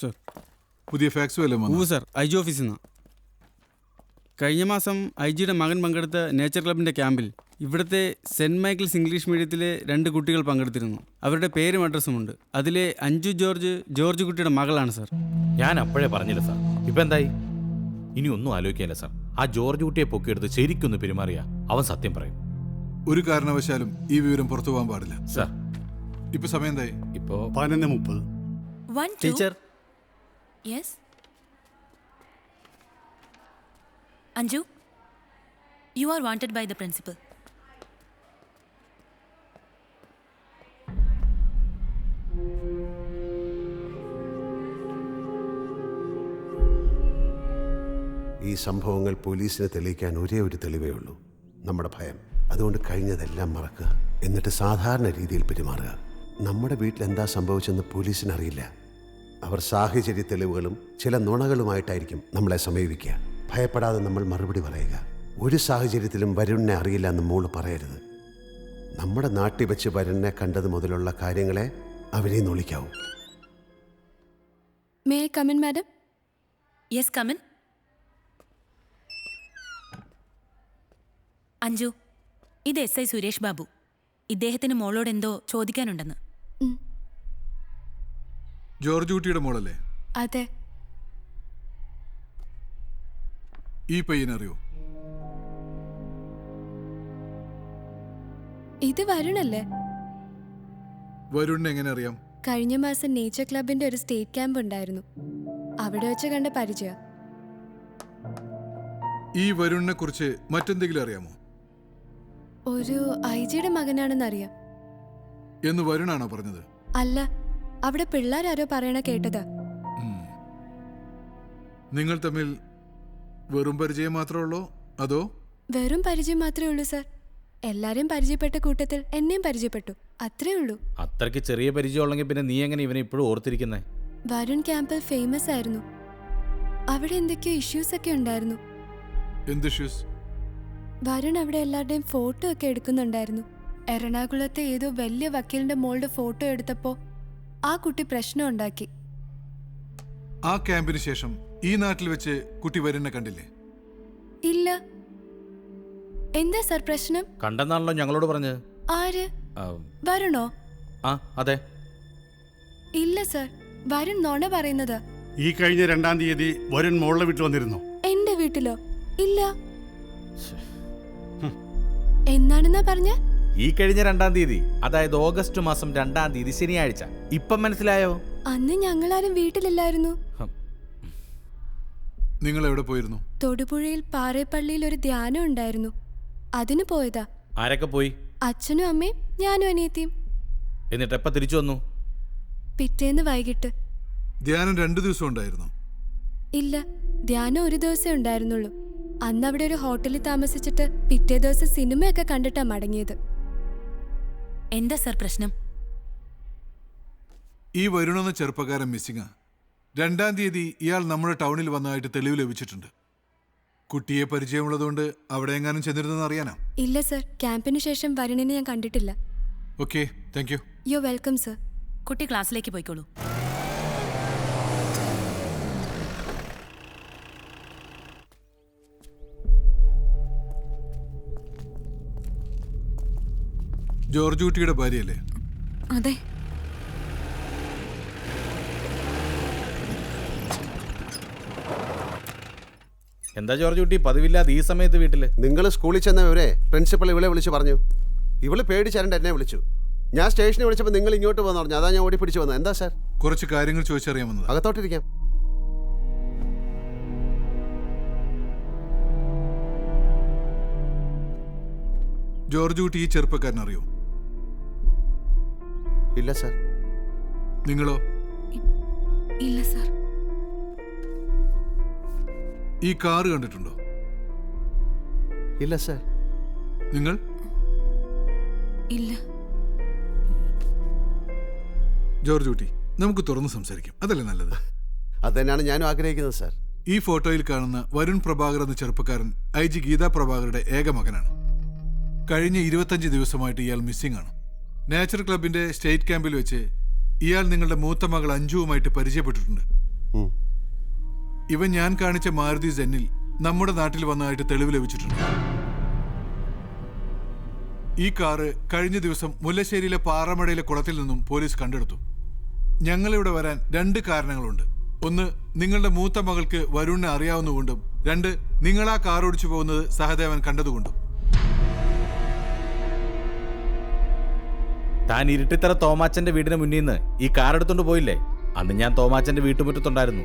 Sir. പുതിയ fax വല്ലതും വന്നോ? സർ, ഐ ജി ഓഫീസിൽ നിന്ന്. കഴിഞ്ഞ മാസം ഐ ജിയുടെ മകൻ പങ്കെടുത്ത നേച്ചർ ക്ലബിൻ്റെ ക്യാമ്പിൽ ഇവിടുത്തെ സെൻറ് മൈക്കിൾസ് ഇംഗ്ലീഷ് മീഡിയത്തിലെ 2 കുട്ടികൾ പങ്കെടുത്തിരുന്നു. അവരുടെ പേരും അഡ്രസ്സുമുണ്ട്. അതിലെ അഞ്ജു ജോർജ് കുട്ടിയുടെ മകളാണ് സർ. ഞാൻ അപ്പോഴേ പറഞ്ഞില്ല സാർ. ഇപ്പം എന്തായി? ഇനി ഒന്നും ആലോചിക്കാനില്ല സാർ. ആ ജോർജ് കുട്ടിയെ പൊക്കിയെടുത്ത് ശരിക്കൊന്ന് പെരുമാറിയ അവൻ സത്യം പറയും. ഒരു കാരണവശാലും ഈ വിവരം പുറത്തു പോകാൻ പാടില്ല സാർ. ഇപ്പൊ സമയം എന്തായി? ഇപ്പോ 11:30. Teacher. Yes Anju, you are wanted by the principal. ഈ സംഭവങ്ങൾ പോലീസിനെ തെളിയിക്കാൻ ഒരേ ഒരു തെളിവേ ഉള്ളൂ, നമ്മുടെ ഭയം. അതുകൊണ്ട് കഴിഞ്ഞതെല്ലാം മറക്കുക, എന്നിട്ട് സാധാരണ രീതിയിൽ പെരുമാറുക. നമ്മുടെ വീട്ടിൽ എന്താ സംഭവിച്ചെന്ന് പോലീസിന് അറിയില്ല. അവർ സാഹചര്യ തെളിവുകളും ചില നുണകളുമായിട്ടായിരിക്കും നമ്മളെ സമീപിക്കുക. ഭയപ്പെടാതെ നമ്മൾ മറുപടി പറയുക. ഒരു സാഹചര്യത്തിലും വരുണിനെ അറിയില്ല എന്ന് മോള് പറയരുത്. നമ്മുടെ നാട്ടിൽ വെച്ച് വരുണിനെ കണ്ടത് മുതലുള്ള കാര്യങ്ങളെ അവരെ നൊളിക്കാവൂ. May I come in madam? Yes, come in. Anju, ഇത് എസ് ഐ സുരേഷ് ബാബു. ഇദ്ദേഹത്തിന് മോളോട് എന്തോ ചോദിക്കാനുണ്ടെന്ന്. ജോർജ് കുട്ടിയുടെ മോളല്ലേ? അതെ. ഈ പയ്യനറിയോ? ഇത് വരുണല്ലേ? വരുണിനെ എങ്ങനെ അറിയാം? കഴിഞ്ഞ മാസം നേച്ചർ ക്ലബിന്റെ ഒരു സ്റ്റേറ്റ് ക്യാമ്പ് ഉണ്ടായിരുന്നു, അവിടെ വെച്ച് കണ്ട പരിചയം. ഈ വരുണിനെ കുറിച്ച് മറ്റെന്തെങ്കിലും അറിയാമോ? ഒരു ഐ ജിയുടെ മകനാണെന്നറിയാം. എന്ന് വരുണാണോ പറഞ്ഞത്? അല്ല, അവിടെ പിള്ളേരാരോ പറയണ കേട്ടതാ. നിങ്ങൾ തമ്മിൽ വെറും പരിചയം മാത്രമേ ഉള്ളൂ അതോ? വെറും പരിചയം മാത്രമേ ഉള്ളൂ സർ. എല്ലാരെയും പരിചയപ്പെട്ട കൂട്ടത്തിൽ എന്നെയും പരിചയപ്പെട്ടു, അത്രേ ഉള്ളൂ. അത്രയ്ക്ക് ചെറിയ പരിചയമുള്ളെങ്കിൽ പിന്നെ നീ എങ്ങനെ ഇവനെ ഇപ്പോഴും ഓർത്തിരിക്കുന്നേ? വരുൺ ക്യാമ്പിൽ ഫേമസ് ആയിരുന്നു. അവിടെ എന്തൊക്കെയോ ഇഷ്യൂസ് ഒക്കെ ഉണ്ടായിരുന്നു. എന്ത് ഇഷ്യൂസ്? വരുൺ അവിടെ എല്ലാവരുടെയും ഫോട്ടോ ഒക്കെ എടുക്കുന്നുണ്ടായിരുന്നു. എറണാകുളത്തെ ഏതോ വലിയ വക്കീലിന്റെ മോളുടെ ഫോട്ടോ എടുത്തപ്പോ ആ കുട്ടി പ്രശ്നം ഉണ്ടാക്കി. ആ ക്യാമ്പിന് ശേഷം ഈ നാട്ടിൽ വെച്ച് കുട്ടി വരുണിനെ കണ്ടില്ലേ? ഇല്ല. എന്താ സർ പ്രശ്നം? കണ്ടെന്നാണല്ലോ ഞങ്ങളോട് പറഞ്ഞത്. ആര്? വരുണോ? ആ അതെ. ഇല്ല സർ, വരുൺ നോണ പറയുന്നത്. ഈ കഴിഞ്ഞ 2-ാം തീയതി വരുൺ മോളുടെ വീട്ടിൽ വന്നിരുന്നോ? എന്റെ വീട്ടിലോ? ഇല്ല. എന്നാണെന്നാ പറഞ്ഞ? ഈ കഴിഞ്ഞ 2-ാം തീയതി, അതായത് ഓഗസ്റ്റ് മാസം 2-ാം തീയതി ശനിയാഴ്ച. ഇപ്പം മനസ്സിലായോ? അന്ന് ഞങ്ങളാരും വീട്ടിലില്ലായിരുന്നു. നിങ്ങൾ എവിടെ പോയിരുന്നു? തൊടുപുഴയിൽ പാറേപ്പള്ളിയിൽ ഒരു ധ്യാനം ഉണ്ടായിരുന്നു, അതിന് പോയതാ. ആരൊക്കെ പോയി? അച്ഛനും അമ്മയും ഞാനും അനിയത്തിയും. എന്നിട്ട് എപ്പ തിരിച്ചു വന്നു? പിറ്റേന്ന് വൈകിട്ട്. ധ്യാനം 2 ദിവസം ഉണ്ടായിരുന്നു? ഇല്ല, ധ്യാനം ഒരു ദിവസമേ ഉണ്ടായിരുന്നുള്ളൂ. അന്ന് അവിടെ ഒരു ഹോട്ടലിൽ താമസിച്ചിട്ട് പിറ്റേ ദിവസം സിനിമയൊക്കെ കണ്ടിട്ടാ മടങ്ങിയത്. എന്താ സർ പ്രശ്നം? ഈ വരുണെന്ന ചെറുപ്പക്കാരൻ മിസ്സിംഗാ. 2-ാം തീയതി ഇയാൾ നമ്മുടെ ടൗണിൽ വന്നതായിട്ട് തെളിവ് ലഭിച്ചിട്ടുണ്ട്. കുട്ടിയെ പരിചയമുള്ളതുകൊണ്ട് അവിടെ എങ്ങാനും ചെന്നിരുന്നെന്ന് അറിയാനാ? ഇല്ല സർ, ക്യാമ്പിന് ശേഷം വരുണിനെ ഞാൻ കണ്ടിട്ടില്ല. Okay, thank you. You welcome sir. കുട്ടി ക്ലാസ്സിലേക്ക് പോയിക്കോളൂ. ജോർജ് കുട്ടിയുടെ ഭാര്യയല്ലേ? അതെ. എന്താ ജോർജ് കുട്ടി പതിവില്ലാതെ ഈ സമയത്ത് വീട്ടില്? നിങ്ങൾ സ്കൂളിൽ ചെന്നവരെ പ്രിൻസിപ്പൾ ഇവളെ വിളിച്ച് പറഞ്ഞു. ഇവള് പേടിച്ചരണ്ട് എന്നെ വിളിച്ചു. ഞാൻ സ്റ്റേഷനിൽ വിളിച്ചപ്പോൾ നിങ്ങൾ ഇങ്ങോട്ട് പോകുന്ന പറഞ്ഞു. അതാ ഞാൻ ഓടി പിടിച്ചു വന്നത്. എന്താ സാർ? കുറച്ച് കാര്യങ്ങൾ ചോദിച്ചറിയാമെന്നത്. അകത്തോട്ടിരിക്കാം. ജോർജ് കുട്ടി ഈ ചെറുപ്പക്കാരൻ അറിയോ? ഇല്ല സാർ. നിങ്ങളോ? ഇല്ല സർ. ഈ കാറ് കണ്ടിട്ടുണ്ടോ? ഇല്ല സാർ. നിങ്ങൾ? ഇല്ല. ജോർജ് കുട്ടി, നമുക്ക് തുറന്ന് സംസാരിക്കാം, അതല്ലേ നല്ലത്? അതന്നെയാണ് ഞാനും ആഗ്രഹിക്കുന്നത് സാർ. ഈ ഫോട്ടോയിൽ കാണുന്ന വരുൺ പ്രഭാകർ എന്ന ചെറുപ്പക്കാരൻ ഐ ജി ഗീതാ പ്രഭാകറുടെ ഏക മകനാണ്. കഴിഞ്ഞ 25 ദിവസമായിട്ട് ഇയാൾ മിസ്സിംഗ് ആണ്. നേച്ചർ ക്ലബിന്റെ സ്റ്റേറ്റ് ക്യാമ്പിൽ വെച്ച് ഇയാൾ നിങ്ങളുടെ മൂത്ത മകൾ അഞ്ജുവുമായിട്ട് പരിചയപ്പെട്ടിട്ടുണ്ട്. ഉം. ഇവൻ ഞാൻ കാണിച്ച മാരുതി സെന്നിൽ നമ്മുടെ നാട്ടിൽ വന്നതായിട്ട് തെളിവ് ലഭിച്ചിട്ടുണ്ട്. ഈ കാറ് കഴിഞ്ഞ ദിവസം മുല്ലശ്ശേരിയിലെ പാറമടയിലെ കുളത്തിൽ നിന്നും പോലീസ് കണ്ടെടുത്തു. ഞങ്ങളിവിടെ വരാൻ 2 കാരണങ്ങളുണ്ട്. ഒന്ന്, നിങ്ങളുടെ മൂത്ത മകൾക്ക് വരുണിനെ അറിയാവുന്നതുകൊണ്ടും 2, നിങ്ങൾ ആ കാർ ഓടിച്ചു പോകുന്നത് സഹദേവൻ കണ്ടതുകൊണ്ടും. താൻ ഇരുട്ടിത്തറ തോമാച്ചന്റെ വീടിന് മുന്നിൽ നിന്ന് ഈ കാർ എടുത്തോണ്ട് പോയില്ലേ? അന്ന് ഞാൻ തോമാച്ചന്റെ വീട്ടുമുറ്റത്തുണ്ടായിരുന്നു.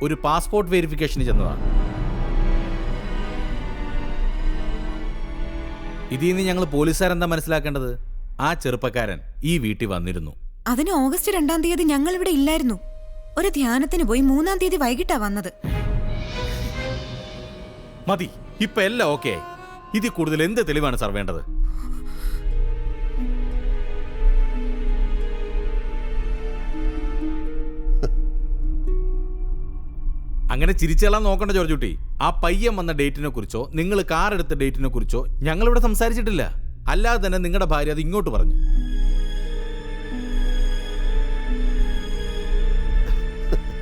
ഒരു പാസ്പോർട്ട് വെരിഫിക്കേഷന് ചെന്നതാണ്. ഇതിൽ നിന്ന് ഞങ്ങൾ പോലീസുകാരെന്താ മനസ്സിലാക്കേണ്ടത്? ആ ചെറുപ്പക്കാരൻ ഈ വീട്ടിൽ വന്നിരുന്നു. അതിന് ഓഗസ്റ്റ് 2-ാം തീയതി ഞങ്ങൾ ഇവിടെ ഇല്ലായിരുന്നു. ഒരു ധ്യാനത്തിന് പോയി 3-ാം തീയതി വൈകിട്ടാ വന്നത്. മതി, ഇപ്പൊ എല്ലാം ഓക്കെ. ഇതിൽ കൂടുതൽ എന്ത് തെളിവാണ് സാർ വേണ്ടത്? അങ്ങനെ ചിരിച്ചെല്ലാം നോക്കണ്ട ജോർജ് കുട്ടി. ആ പയ്യൻ വന്ന ഡേറ്റിനെ കുറിച്ചോ നിങ്ങൾ കാർ എടുത്ത ഡേറ്റിനെ കുറിച്ചോ ഞങ്ങളിവിടെ സംസാരിച്ചിട്ടില്ല. അല്ലാതെ തന്നെ നിങ്ങളുടെ ഭാര്യ അത് ഇങ്ങോട്ട് പറഞ്ഞു.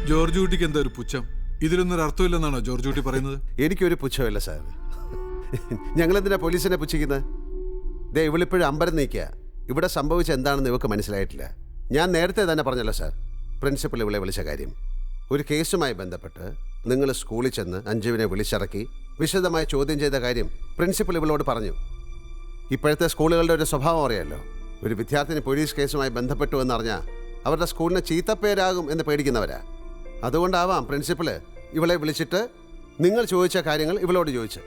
ജോർജ് കുട്ടിക്ക് എന്താ ഒരു പുച്ഛം? ഇതിലൊന്നൊരു അർത്ഥമില്ലെന്നാണോ ജോർജ് കുട്ടി പറയുന്നത്? എനിക്കൊരു പുച്ഛമില്ല സാർ. ഞങ്ങളെന്തിനാ പോലീസിനെ പുച്ഛിക്കുന്നത്? ദേ, ഇവളിപ്പോഴും അമ്പരം നീക്കുക. ഇവിടെ സംഭവിച്ച എന്താണെന്ന് ഇവക്ക് മനസ്സിലായിട്ടില്ല. ഞാൻ നേരത്തെ തന്നെ പറഞ്ഞല്ലോ സാർ, പ്രിൻസിപ്പൽ ഇവളെ വിളിച്ച കാര്യം. ഒരു കേസുമായി ബന്ധപ്പെട്ട് നിങ്ങൾ സ്കൂളിൽ ചെന്ന് അഞ്ജുവിനെ വിളിച്ചിറക്കി വിശദമായി ചോദ്യം ചെയ്ത കാര്യം പ്രിൻസിപ്പൽ ഇവളോട് പറഞ്ഞു. ഇപ്പോഴത്തെ സ്കൂളുകളുടെ ഒരു സ്വഭാവം അറിയാമല്ലോ. ഒരു വിദ്യാർത്ഥിനി പോലീസ് കേസുമായി ബന്ധപ്പെട്ടു എന്നറിഞ്ഞാൽ അവരുടെ സ്കൂളിന് ചീത്തപ്പേരാകും എന്ന് പേടിക്കുന്നവരാ. അതുകൊണ്ടാവാം പ്രിൻസിപ്പൽ ഇവളെ വിളിച്ചിട്ട് നിങ്ങൾ ചോദിച്ച കാര്യങ്ങൾ ഇവളോട് ചോദിച്ചു.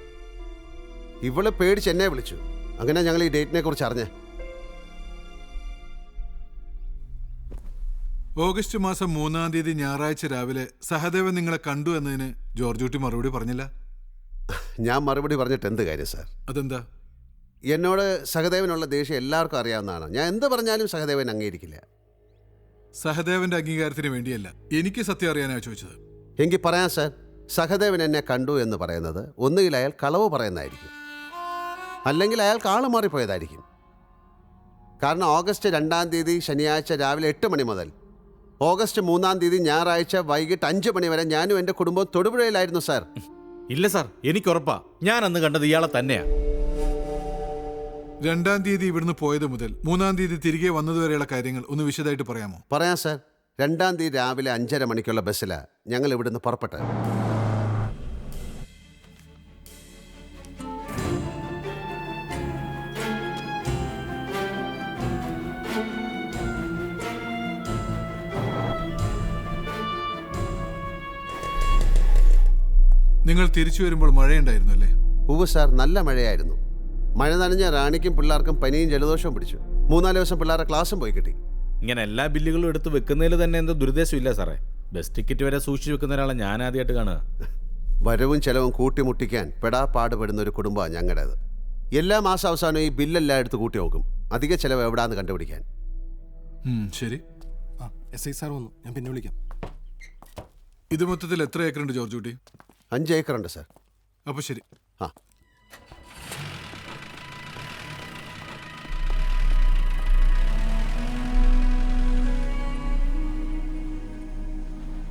ഇവള് പേടിച്ച് എന്നെ വിളിച്ചു. അങ്ങനെ ഞങ്ങൾ ഈ ഡേറ്റിനെ കുറിച്ച് അറിഞ്ഞേ. ഓഗസ്റ്റ് മാസം 3-ാം തീയതി ഞായറാഴ്ച രാവിലെ സഹദേവൻ നിങ്ങളെ കണ്ടു എന്നതിന് ജോർജ് കുട്ടി മറുപടി പറഞ്ഞില്ല. ഞാൻ മറുപടി പറഞ്ഞിട്ട് എന്ത് കാര്യം സാർ? അതെന്താ? എന്നോട് സഹദേവനുള്ള ദേഷ്യം എല്ലാവർക്കും അറിയാവുന്നതാണ്. ഞാൻ എന്ത് പറഞ്ഞാലും സഹദേവൻ അംഗീകരിക്കില്ല. സഹദേവന്റെ അംഗീകാരത്തിന് വേണ്ടിയല്ല, എനിക്ക് സത്യം അറിയാനാണ് ചോദിച്ചത്. എങ്കിൽ പറയാം സാർ. സഹദേവൻ എന്നെ കണ്ടു എന്ന് പറയുന്നത് ഒന്നുകിൽ അയാൾ കളവ് പറയുന്നതായിരിക്കും, അല്ലെങ്കിൽ അയാൾക്ക് ആള് മാറിപ്പോയതായിരിക്കും. കാരണം ഓഗസ്റ്റ് 2-ാം തീയതി ശനിയാഴ്ച രാവിലെ 8 മണി മുതൽ ഓഗസ്റ്റ് 3-ാം തീയതി ഞായറാഴ്ച വൈകിട്ട് 5 മണി വരെ ഞാനും എൻ്റെ കുടുംബവും തൊടുപുഴയിലായിരുന്നു സാർ. ഇല്ല സാർ, എനിക്ക് ഉറപ്പാ. ഞാൻ അന്ന് കണ്ടത് ഇയാളെ തന്നെയാ. 2-ാം തീയതി ഇവിടുന്ന് പോയത് മുതൽ 3-ാം തീയതി തിരികെ വന്നതുവരെയുള്ള കാര്യങ്ങൾ ഒന്ന് വിശദമായിട്ട് പറയാമോ? പറയാം സാർ. 2-ാം തീയതി രാവിലെ 5:30 മണിക്കുള്ള ബസ്സിലാണ് ഞങ്ങൾ ഇവിടുന്ന് പുറപ്പെട്ടത്. നിങ്ങൾ തിരിച്ചു വരുമ്പോൾ മഴയുണ്ടായിരുന്നു അല്ലേ? ഉവ്വ് സാർ, നല്ല മഴയായിരുന്നു. മഴ നനഞ്ഞ റാണിക്കും പിള്ളേർക്കും പനിയും ജലദോഷവും പിടിച്ചു. 3-4 ദിവസം പിള്ളേരുടെ ക്ലാസ്സും പോയി കിട്ടി. ഇങ്ങനെ എല്ലാ ബില്ലുകളും എടുത്ത് വെക്കുന്നതിൽ തന്നെ എന്തോ ദുരുദ്ദേശമില്ല സാറേ. ബസ് ടിക്കറ്റ് വരെ സൂക്ഷിച്ചു വെക്കുന്ന ഒരാളെ ഞാൻ ആദ്യമായിട്ട് കാണുക. വരവും ചെലവും കൂട്ടിമുട്ടിക്കാൻ പെടാപ്പാടുപെടുന്ന ഒരു കുടുംബമാണ് ഞങ്ങളുടേത്. എല്ലാ മാസം അവസാനം ഈ ബില്ലെല്ലാം എടുത്ത് കൂട്ടി നോക്കും. അധിക ചെലവ് എവിടാന്ന് കണ്ടുപിടിക്കാൻ. ശരി. SI സാർ വന്നു, ഞാൻ പിന്നെ വിളിക്കാം. ഇത് മൊത്തത്തിൽ എത്ര ഏക്കറുണ്ട് ജോർജ് കുട്ടി? 5 ഏക്കറുണ്ട് സാർ. അപ്പോൾ ശരി. ആ,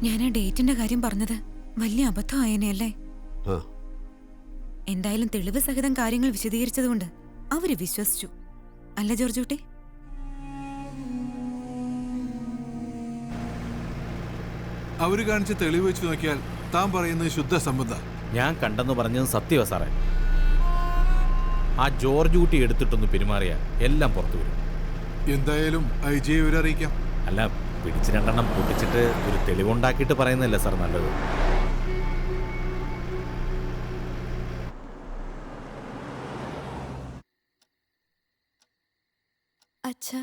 ഞാൻ ആ ഡേറ്റിന്റെ കാര്യം പറഞ്ഞത് വലിയ അബദ്ധമായേനെയല്ലേ? ആ. എന്തായാലും തെളിവ് സഹിതം കാര്യങ്ങൾ വിശദീകരിച്ചതുകൊണ്ട് അവര് വിശ്വസിച്ചു. അല്ല ജോർജ് കുട്ടി? അവര് കാണിച്ച തെളിവ് വെച്ച് നോക്കിയാൽ താൻ പറയുന്നത് ശുദ്ധ സംബന്ധ. ഞാൻ കണ്ടെന്ന് പറഞ്ഞത് സത്യമാ സാറേ. ആ ജോർജ് കുട്ടി എടുത്തിട്ടൊന്ന് പെരുമാറിയ എല്ലാം പുറത്തു വരും. എന്തായാലും IG ഇവരറിയിക്കാം. അല്ല, പിടിച്ച് 2 എണ്ണം പൊട്ടിച്ചിട്ട് ഒരു തെളിവുണ്ടാക്കിയിട്ട് പറയുന്നതല്ലേ സാർ നല്ലത്? അച്ഛാ,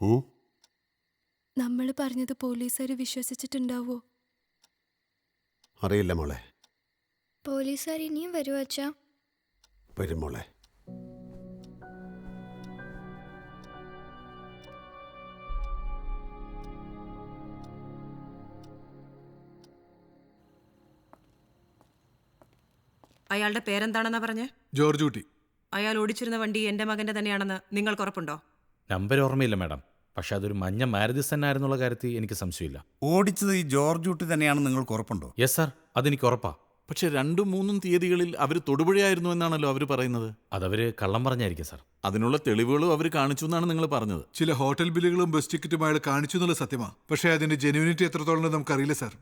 ഉം. നമ്മൾ പറഞ്ഞത് പോലീസുകാർ വിശ്വസിച്ചിട്ടുണ്ടാവോ? അറിയില്ല മോളെ. പോലീസുകാർ ഇനിയും വരുമോ അച്ഛാ? വരും മോളെ. അയാളുടെ പേരെന്താണെന്നാ പറഞ്ഞേ? ജോർജ് കുട്ടി. അയാൾ ഓടിച്ചിരുന്ന വണ്ടി എന്റെ മകന്റെ തന്നെയാണെന്ന് നിങ്ങൾക്ക് ഉറപ്പുണ്ടോ? നമ്പർ ഓർമ്മയില്ല മാഡം. പക്ഷെ അതൊരു മഞ്ഞ മാരുതി സെൻ ആയിരുന്നുള്ള കാര്യത്തിൽ എനിക്ക് സംശയമില്ല. ഓടിച്ചത് ഈ ജോർജ് കുട്ടി തന്നെയാണെന്ന് നിങ്ങൾക്ക് ഉറപ്പുണ്ടോ? യെസ് സാർ, അതെനിക്ക് ഉറപ്പാ. പക്ഷെ 2-3 തീയതികളിൽ അവർ തൊടുപുഴയായിരുന്നു എന്നാണല്ലോ അവർ പറയുന്നത്. അതവര് കള്ളം പറഞ്ഞായിരിക്കും സാർ. അതിനുള്ള തെളിവുകളും അവർ കാണിച്ചു എന്നാണ് നിങ്ങൾ പറഞ്ഞത്. ചില ഹോട്ടൽ ബില്ലുകളും ബസ് ടിക്കറ്റും അയാൾ കാണിച്ചു എന്നുള്ള സത്യമാണ്. പക്ഷേ അതിന്റെ ജെന്യൂനിറ്റി എത്രത്തോളം നമുക്കറിയില്ല സാർ.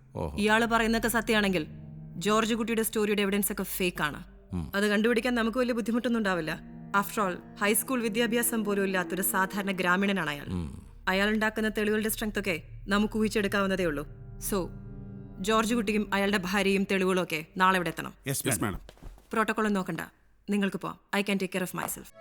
ഇയാള് പറയുന്നൊക്കെ സത്യമാണെങ്കിൽ ജോർജ് കുട്ടിയുടെ സ്റ്റോറിയുടെ എവിഡൻസ് ഒക്കെ ഫേക്ക് ആണ്. അത് കണ്ടുപിടിക്കാൻ നമുക്ക് വലിയ ബുദ്ധിമുട്ടൊന്നും ഉണ്ടാവില്ല. ആഫ്റ്റർ ഓൾ ഹൈസ്കൂൾ വിദ്യാഭ്യാസം പോലും ഇല്ലാത്തൊരു സാധാരണ ഗ്രാമീണനാണ് അയാൾ. അയാൾ ഉണ്ടാക്കുന്ന തെളിവുകളുടെ സ്ട്രെങ്ത് ഒക്കെ നമുക്ക് ഊഹിച്ചെടുക്കാവുന്നതേ ഉള്ളൂ. സോ ജോർജ് കുട്ടിയും അയാളുടെ ഭാര്യയും തെളിവുകളും ഒക്കെ നാളെ ഇവിടെ എത്തണം. Yes madam. പ്രോട്ടോകോൾ നോക്കണ്ട, നിങ്ങൾക്ക് പോവാം. I can take care of myself.